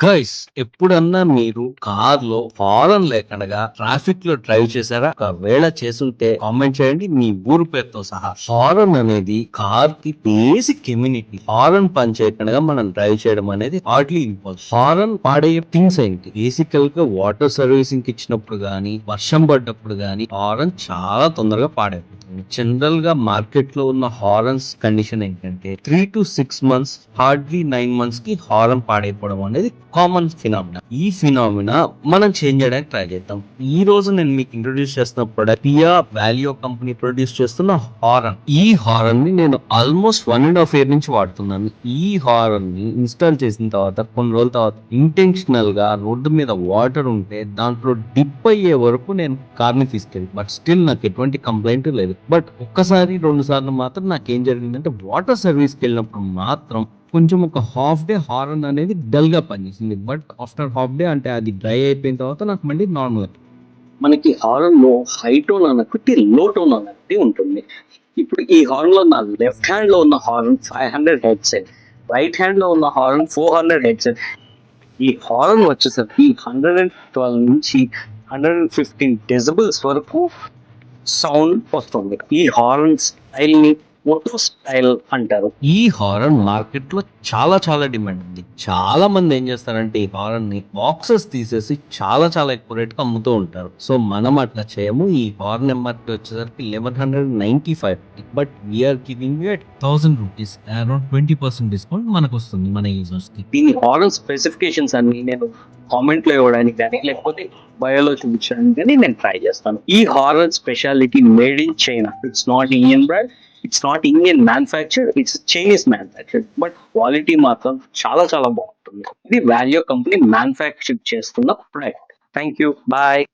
Guys, ఎప్పుడన్నా మీరు car లో హారన్ లేకుండా ట్రాఫిక్ లో డ్రైవ్ చేశారా? ఒకవేళ చేసుంటే కామెంట్ చేయండి మీ ఊరు పేరుతో సహా. హారన్ అనేది కార్ కి బేసిక్ ఇమ్యూనిటీ. హారన్ పని చేయకుండా మనం డ్రైవ్ చేయడం అనేది హార్డ్లీ ఇంపాసిబుల్. హారన్ పాడయ్యే థింగ్స్ ఏంటి? బేసికల్ గా వాటర్ సర్వీసింగ్ కి ఇచ్చినప్పుడు గానీ, వర్షం పడ్డప్పుడు గానీ హారన్ చాలా తొందరగా పాడైపోతుంది. జనరల్ గా మార్కెట్ లో ఉన్న హారన్స్ కండిషన్ ఏంటంటే 3 to 6 months, హార్డ్లీ 9 months కి హారన్ పాడైపోవడం అనేది కామన్ ఫినామినా. ఈ ఫినామినా మనం చేంజ్ చేయడానికి ట్రై చేద్దాం. ఈ రోజు నేను మీకు ఇంట్రొడ్యూస్ చేస్తున్న ప్రొడక్ట్ కియా వాల్యో కంపెనీ ప్రొడ్యూస్ చేస్తున్న హారన్. ఈ హారన్ ని నేను ఆల్మోస్ట్ 1.5 year నుంచి వాడుతున్నాను. ఈ హారన్ ని ఇన్స్టాల్ చేసిన తర్వాత కొన్ని రోజుల తర్వాత ఇంటెన్షనల్ గా రోడ్డు మీద వాటర్ ఉంటే దాంట్లో డిప్ అయ్యే వరకు నేను కార్ ని తీసుకెళ్ళి, బట్ స్టిల్ నాకు ఎటువంటి కంప్లైంట్ లేదు. బట్ ఒక్కసారి 2 సార్లు మాత్రం నాకేం జరిగిందంటే వాటర్ సర్వీస్ కి వెళ్ళినప్పుడు మాత్రం కొంచెం ఒక హాఫ్ డే హారన్ అనేది డల్ గా పనిచేసింది. బట్ ఆఫ్టర్ హాఫ్ డే అంటే అది డ్రై అయిపోయిన తర్వాత నాకు మళ్ళీ నార్మల్. మనకి హారన్ లో హై టోన్ అన్నట్టు లో టోన్ అన్నట్టు ఉంటుంది. ఇప్పుడు ఈ హారన్ లో నా లెఫ్ట్ హ్యాండ్ లో ఉన్న హారన్ 500 హెడ్సెట్, రైట్ హ్యాండ్ లో ఉన్న హారన్ 400 హెడ్సెట్. ఈ హారన్ వచ్చేసరికి 112 నుంచి 115 డెసిబుల్స్ వరకు సౌండ్ వస్తుంది. ఈ హారన్ స్టైల్ ని మోటో స్టైల్ అంటారు. ఈ హారన్ మార్కెట్ లో చాలా డిమాండ్ ఉంది. చాలా మంది ఏం చేస్తారంటే ఈ హారన్ ని బాక్సెస్ తీసేసి చాలా ఎక్కువ రేట్ కి అమ్ముతూ ఉంటారు. సో మనం అట్లా చేయము. ఈ హారన్ ఎంఆర్పి వచ్చేసరికి 1195, but we are giving you 1000 rupees, around 20% discount మనకు వస్తుంది మన యూజర్స్ కి. దీని హారన్ స్పెసిఫికేషన్స్ అన్ని నేను కామెంట్ లో ఇవ్వడానికి కానీ లేకపోతే బయోలో చూపించడానికి కానీ నేను ట్రై చేస్తాను. ఈ horn speciality made in China. It's not Indian brand, it's not Indian manufacture, it's Chinese manufacture. But quality మాత్రం చాలా బాగుంటుంది. ఇది వాల్యో కంపెనీ మ్యానుఫ్యాక్చర్ చేస్తున్న ప్రొడక్ట్. Thank you, bye.